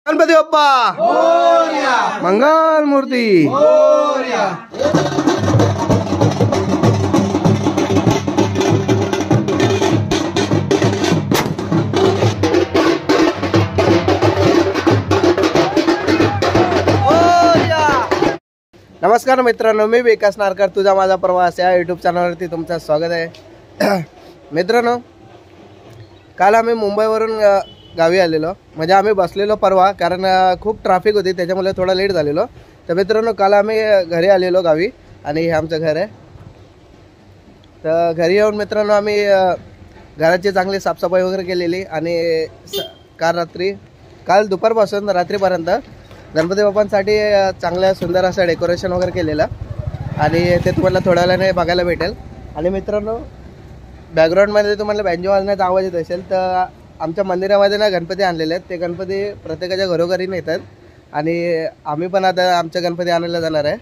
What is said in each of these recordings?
गणपती बाप्पा मोरया, मंगल मूर्ती मोरया. नमस्कार मित्रांनो, मी विकास नारकर, तुझा माझा प्रवास या यूट्यूब चॅनलवरती तुमचं स्वागत आहे. मित्रांनो, काल आम्ही मुंबईवरून गावी आलेलो, म्हणजे आम्ही बसलेलो परवा, कारण खूप ट्रॅफिक होती त्याच्यामुळे थोडा लेट झालेलो. तर मित्रांनो, काल आम्ही घरी आलेलो गावी आणि हे आमचं घर आहे. तर घरी येऊन मित्रांनो आम्ही घराची चांगली साफसफाई वगैरे केलेली आणि काल दुपारपासून रात्रीपर्यंत गणपती बाप्पांसाठी चांगलं सुंदर असं डेकोरेशन वगैरे केलेलं आणि ते तुम्हाला थोड्या वेळाने बघायला भेटेल. आणि मित्रांनो, बॅकग्राऊंडमध्ये तुम्हाला बँजो वाजण्याचा आवाज येत असेल तर आमच्या मंदिरामध्ये ना गणपती आणलेले आहेत. ते गणपती प्रत्येकाच्या घरोघरी नेतात आणि आम्ही पण आता आमच्या गणपती आणायला जाणार आहे.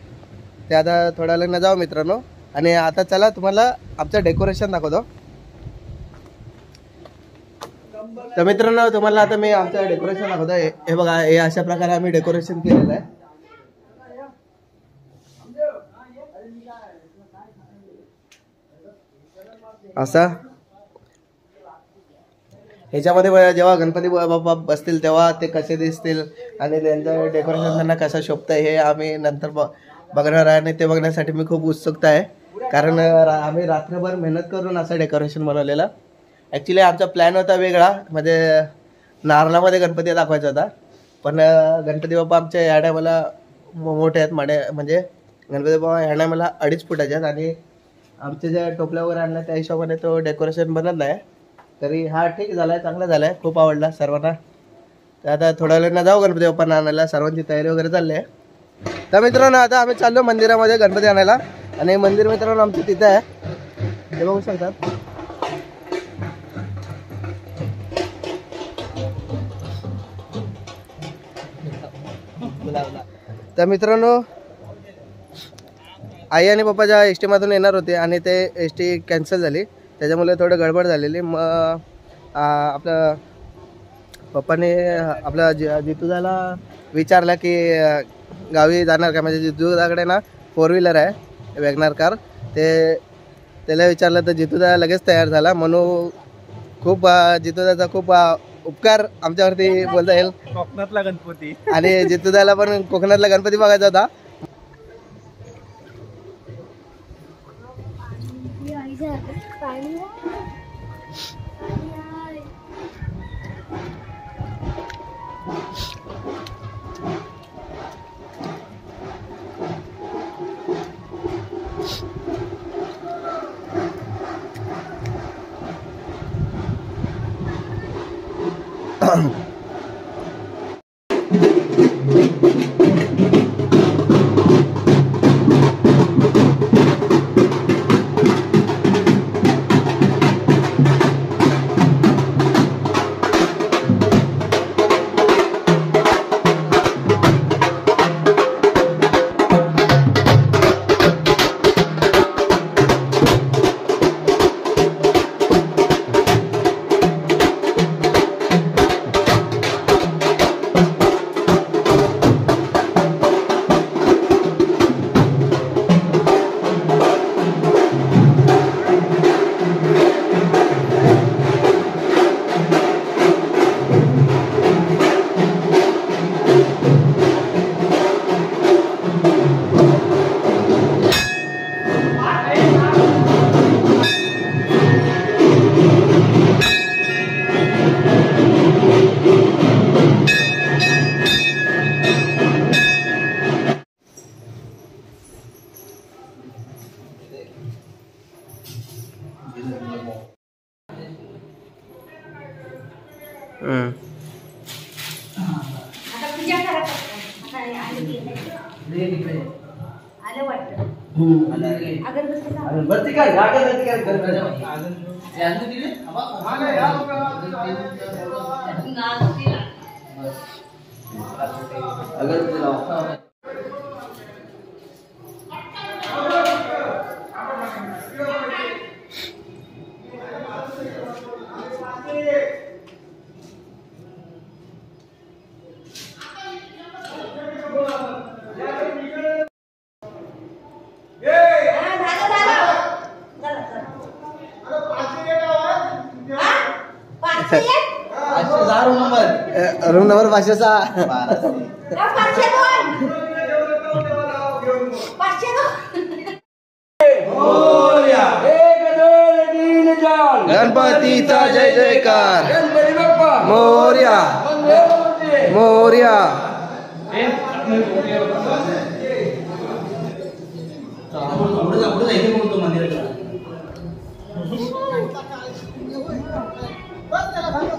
ते आता थोड्या वेळाने जाऊ मित्रांनो. आणि आता चला तुम्हाला आमचं डेकोरेशन दाखवतो. तर मित्रांनो, तुम्हाला आता मी आमचं डेकोरेशन दाखवतो. हे बघा, हे अशा प्रकारे आम्ही डेकोरेशन केलेलं आहे. असा ह्याच्यामध्ये जेव्हा गणपती बाप्पा बसतील तेव्हा ते कसे दिसतील आणि त्यांचं डेकोरेशन त्यांना कसं शोभतं हे आम्ही नंतर बघणार आहे. आणि ते बघण्यासाठी मी खूप उत्सुकता आहे, कारण आम्ही रात्रभर मेहनत करून असं डेकोरेशन बनवलेलं. ॲक्च्युली आमचा प्लॅन होता वेगळा, म्हणजे नारळामध्ये गणपती दाखवायचा होता, पण गणपती बाप्पा आमच्या ह्या टायमाला मोठे आहेत. म्हणजे गणपती बाप्पा ह्या टायमाला 2.5 फुटाचे आहेत आणि आमच्या ज्या टोपल्या वगैरे आणल्या त्या हिशोबाने तो डेकोरेशन बनत नाही. तरी हा ठीक झाला आहे, चांगला झाला आहे, खूप आवडला सर्वांना. तर आता थोड्या वेळानं जाऊ गणपती बाप्पांना आणायला, सर्वांची तयारी वगैरे चालली आहे. तर मित्रांनो, आता आम्ही चाललो मंदिरामध्ये गणपती आणायला आणि मंदिर मित्रांनो आमचं तिथं आहे, हे बघू शकतात. तर मित्रांनो, आई आणि पप्पाच्या एस टीमधून येणार होते आणि ते एस टी कॅन्सल झाली, त्याच्यामुळे थोडं गडबड झालेली. मग आपल्या पप्पाने आपल्या जितूदाला विचारलं की गावी जाणार का, म्हणजे जितूदाकडे ना 4 व्हीलर आहे, वॅगनार कार. त्याला विचारलं तर जितूदा लगेच तयार झाला. म्हणून जितूदाचा खूप उपकार आमच्यावरती बोलता येईल. कोकणातला गणपती आणि जितूदाला पण कोकणातला गणपती बघायचा होता. अगरबत्ती काय रूम नंबर 506. गणपतीचा जय जयकार. मोरया मोरया.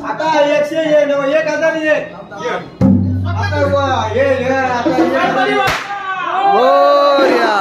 आता 1,000 मोरया.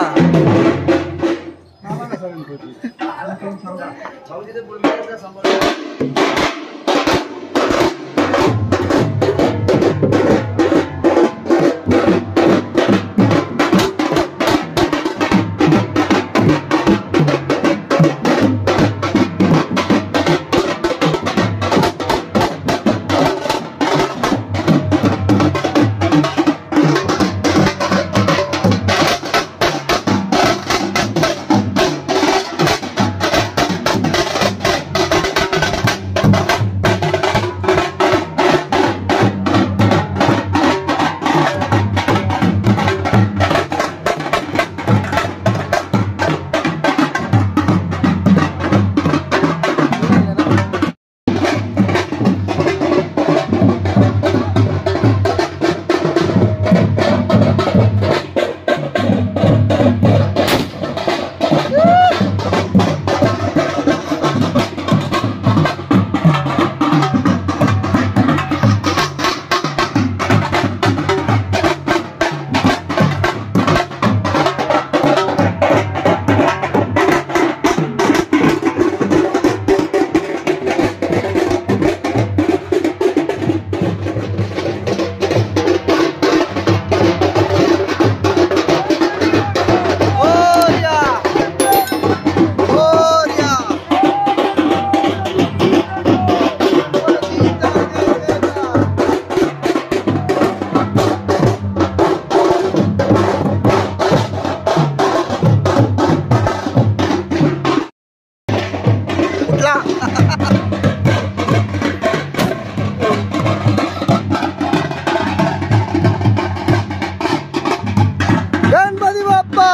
गणपती बाप्पा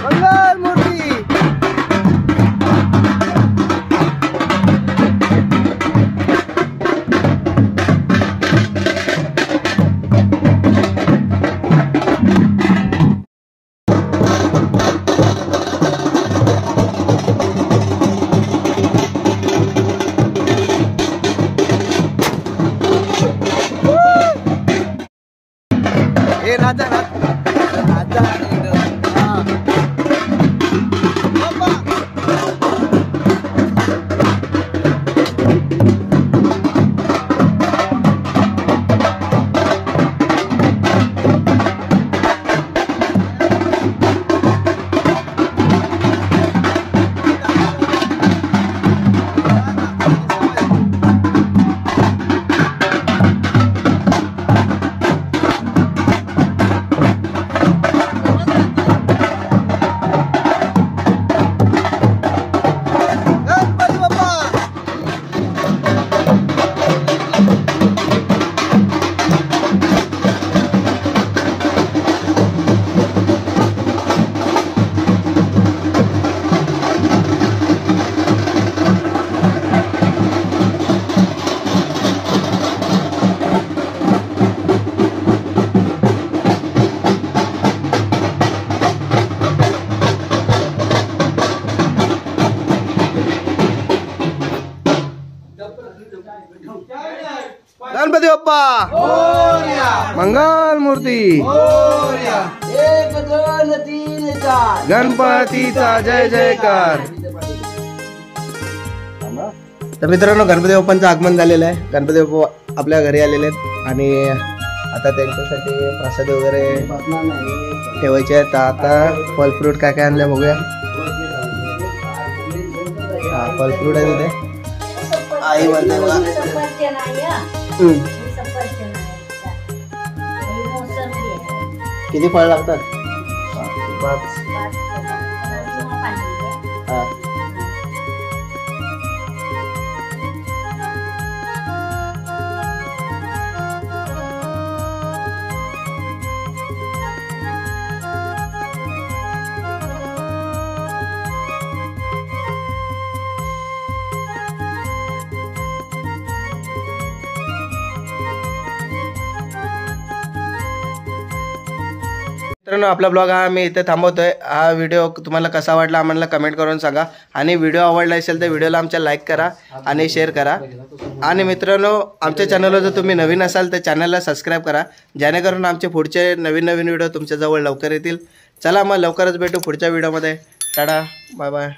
मंगल मूर्ती. हे राजा राजा गणपती बाप्पा मंगल मूर्ती. गणपतीचा जय जयकार. तर मित्रांनो, गणपती बाप्पांचं आगमन झालेलं आहे. गणपती बाप्पा आपल्या घरी आलेले आहेत आणि आता त्यांच्यासाठी प्रसाद वगैरे ठेवायचे आहेत. आता फल फ्रूट काय काय आणलं बघूया. हा, फल फ्रूट आहे तिथे. आई म्हणते किती फळ लागतात? 5. मित्रांनो आपला ब्लॉग हा आम्ही इथे थांबवतोय. हा व्हिडिओ तुम्हाला कसा वाटला आम्हाला कमेंट करून सांगा आणि व्हिडिओ आवडला असेल तर व्हिडिओला आमच्या लाईक करा आणि शेअर करा. आणि मित्रांनो आमच्या चॅनलवर जर तुम्ही नवीन असाल तर चॅनलला सबस्क्राईब करा जेणेकरून आमचे पुढचे नवीन व्हिडिओ तुमच्याजवळ लवकर येतील. चला मग लवकरच भेटू पुढच्या व्हिडिओमध्ये. Tata bye bye.